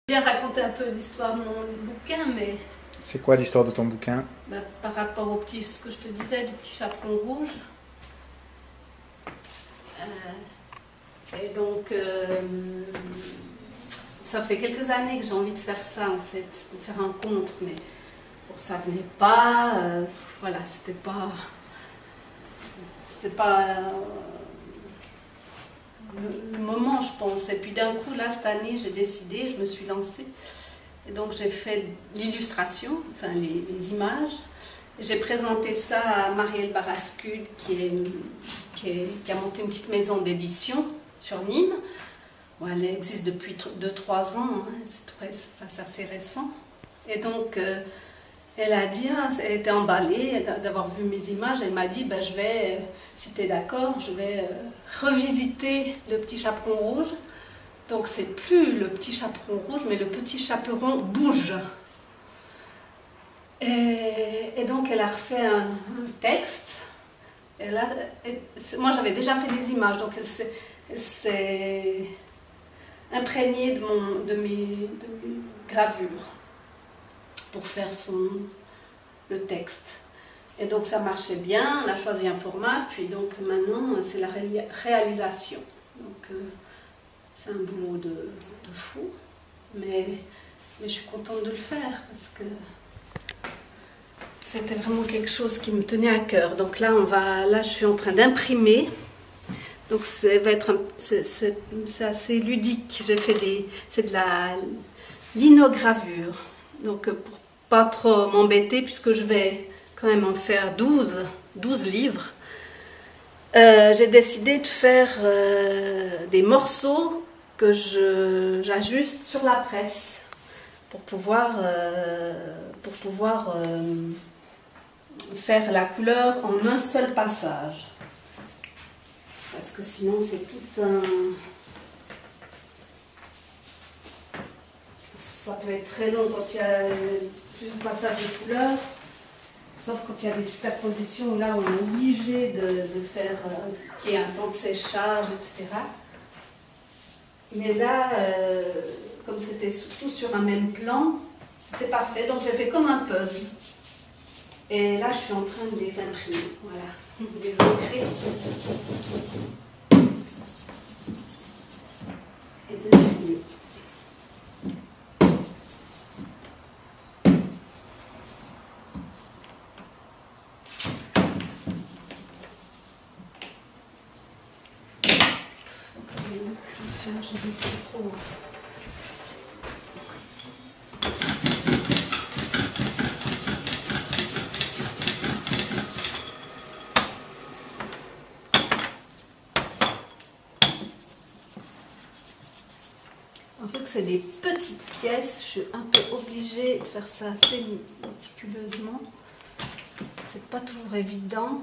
Bien raconter un peu l'histoire de mon bouquin, mais C'est quoi l'histoire de ton bouquin? par rapport au petit, ce que je te disais, du petit chaperon rouge. Et donc, ça fait quelques années que j'ai envie de faire ça, en fait, de faire un conte, mais bon, ça venait pas, voilà, c'était pas le moment, je pense. Et puis d'un coup, là, cette année, j'ai décidé, je me suis lancée. Et donc, j'ai fait l'illustration, enfin les images. J'ai présenté ça à Marielle Barascud, qui a monté une petite maison d'édition sur Nîmes. Bon, elle existe depuis 2-3 ans, hein, c'est assez récent. Et donc, elle a dit, elle était emballée d'avoir vu mes images. Elle m'a dit, ben, je vais, si tu es d'accord, je vais revisiter le petit chaperon rouge. Donc, c'est plus le petit chaperon rouge, mais le petit chaperon bouge. Et donc, elle a refait un texte. Moi, j'avais déjà fait des images, donc elle s'est imprégnée de mes gravures pour faire le texte. Et donc, ça marchait bien. On a choisi un format, puis donc maintenant, c'est la réalisation. Donc, c'est un boulot de fou, mais je suis contente de le faire parce que c'était vraiment quelque chose qui me tenait à cœur. Donc là, là je suis en train d'imprimer. Donc c'est assez ludique. C'est de la linogravure. Donc pour pas trop m'embêter, puisque je vais quand même en faire 12 livres, j'ai décidé de faire des morceaux que j'ajuste sur la presse pour pouvoir faire la couleur en un seul passage. Parce que sinon c'est tout un... Ça peut être très long quand il y a plusieurs passages de couleurs, sauf quand il y a des superpositions où là on est obligé de faire qu'il y ait un temps de séchage, etc. Mais là, comme c'était tout sur un même plan, c'était parfait. Donc j'ai fait comme un puzzle. Et là, je suis en train de les imprimer. Voilà, de les ancrer. Et de l'imprimer. J'ai mis trop rose. En fait, c'est des petites pièces. Je suis un peu obligée de faire ça assez méticuleusement. C'est pas toujours évident.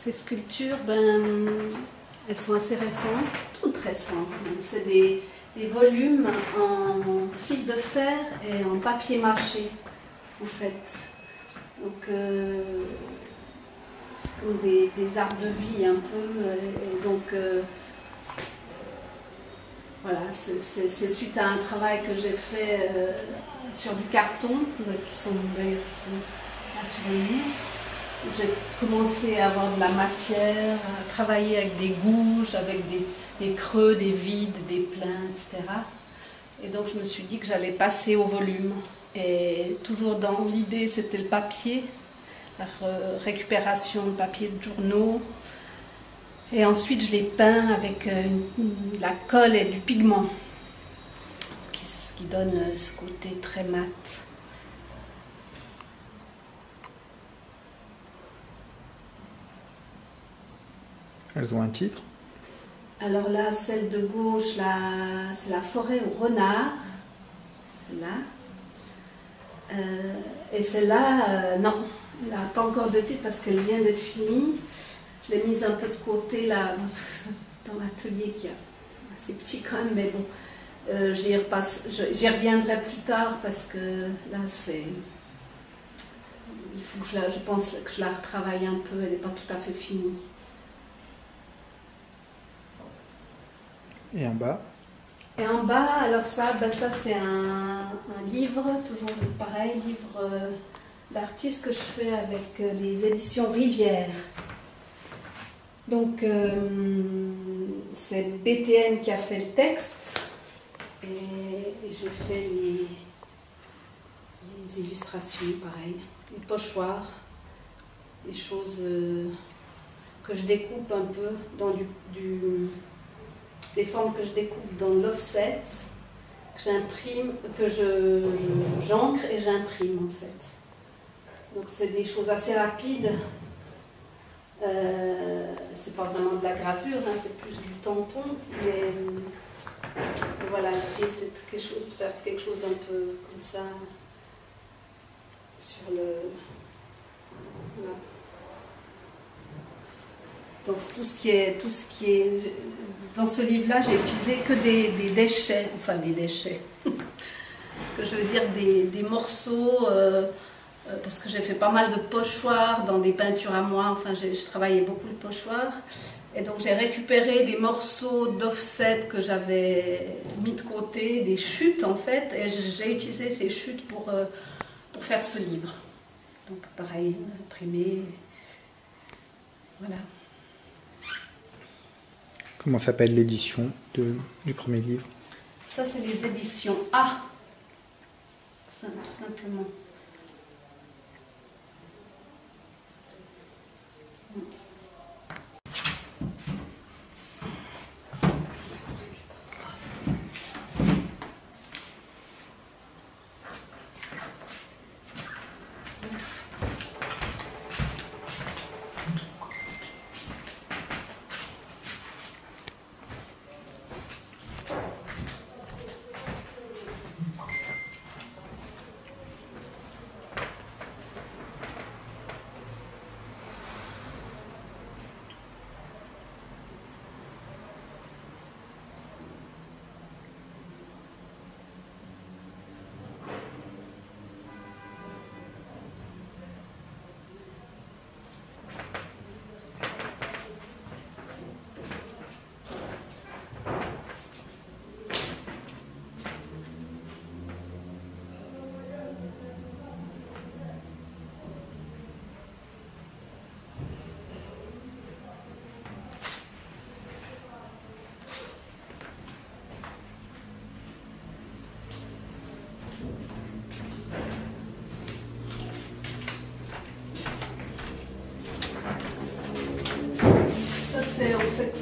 Ces sculptures, elles sont assez récentes, toutes récentes. C'est des volumes en fil de fer et en papier mâché, en fait. Donc, c'est comme des arbres de vie un peu. Et donc, voilà, c'est suite à un travail que j'ai fait sur du carton, qui sont là sur le mur. J'ai commencé à avoir de la matière, à travailler avec des gouges, avec des creux, des vides, des pleins, etc. Et donc je me suis dit que j'allais passer au volume. Et toujours dans l'idée, c'était le papier, la récupération de papier de journaux. Et ensuite, je les peins avec la colle et du pigment, ce qui donne ce côté très mat. Elles ont un titre? Alors là, celle de gauche, c'est la forêt au renard. Celle-là. Et celle-là, non, elle n'a pas encore de titre parce qu'elle vient d'être finie. Je l'ai mise un peu de côté là, dans l'atelier qui est assez petit quand même, mais bon, j'y reviendrai plus tard parce que là, il faut que je pense que je la retravaille un peu, elle n'est pas tout à fait finie. Et en bas? Et en bas, alors ça c'est un livre, toujours pareil, livre d'artiste que je fais avec les éditions Rivière. Donc c'est BTN qui a fait le texte et j'ai fait les illustrations, pareil, les pochoirs, les choses que je découpe un peu dans des formes que je découpe dans l'offset, que j'imprime, que j'encre et j'imprime en fait. Donc c'est des choses assez rapides. C'est pas vraiment de la gravure, hein, c'est plus du tampon, mais voilà, l'idée c'est de faire quelque chose d'un peu comme ça sur le. Voilà. Donc tout ce qui est dans ce livre-là, j'ai utilisé que des déchets, enfin des déchets. Ce que je veux dire, des morceaux. Parce que j'ai fait pas mal de pochoirs dans des peintures à moi, enfin je travaillais beaucoup le pochoir, et donc j'ai récupéré des morceaux d'offset que j'avais mis de côté, des chutes en fait, et j'ai utilisé ces chutes pour faire ce livre. Donc pareil, imprimé, voilà. Comment s'appelle l'édition du premier livre? Ça c'est les éditions A, tout simplement. En fait,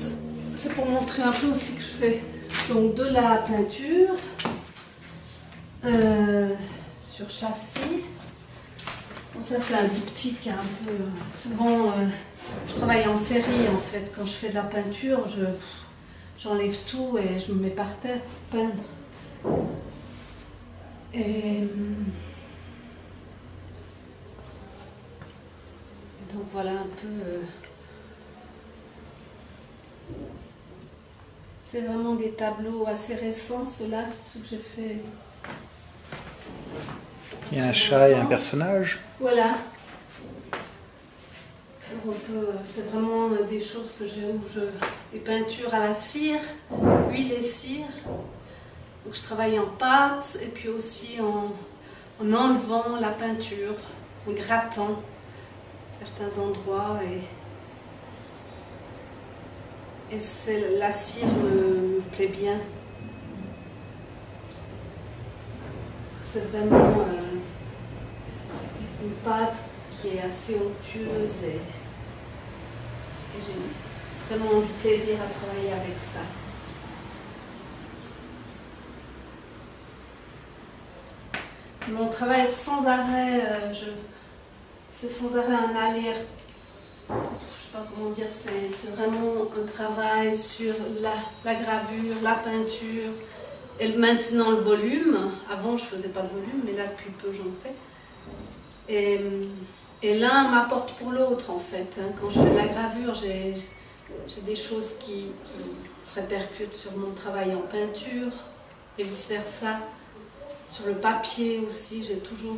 c'est pour montrer un peu aussi que je fais donc de la peinture sur châssis. Bon, ça c'est un diptyque un peu. Souvent, je travaille en série en fait. Quand je fais de la peinture, j'enlève tout et je me mets par terre pour peindre. Et donc voilà un peu. C'est vraiment des tableaux assez récents. Ceux-là, c'est ce que j'ai fait. Il y a un chat et un personnage. Voilà. C'est vraiment des choses que j'ai des peintures à la cire, huile et cire. Donc je travaille en pâte et puis aussi en enlevant la peinture, en grattant certains endroits et la cire me plaît bien. C'est vraiment une pâte qui est assez onctueuse et j'ai vraiment du plaisir à travailler avec ça. Mon travail sans arrêt, c'est sans arrêt un aller. Je ne sais pas comment dire, c'est vraiment un travail sur la gravure, la peinture, et maintenant le volume. Avant je ne faisais pas de volume, mais là depuis peu j'en fais. Et l'un m'apporte pour l'autre en fait. Quand je fais de la gravure, j'ai des choses qui se répercutent sur mon travail en peinture et vice versa. Sur le papier aussi, j'ai toujours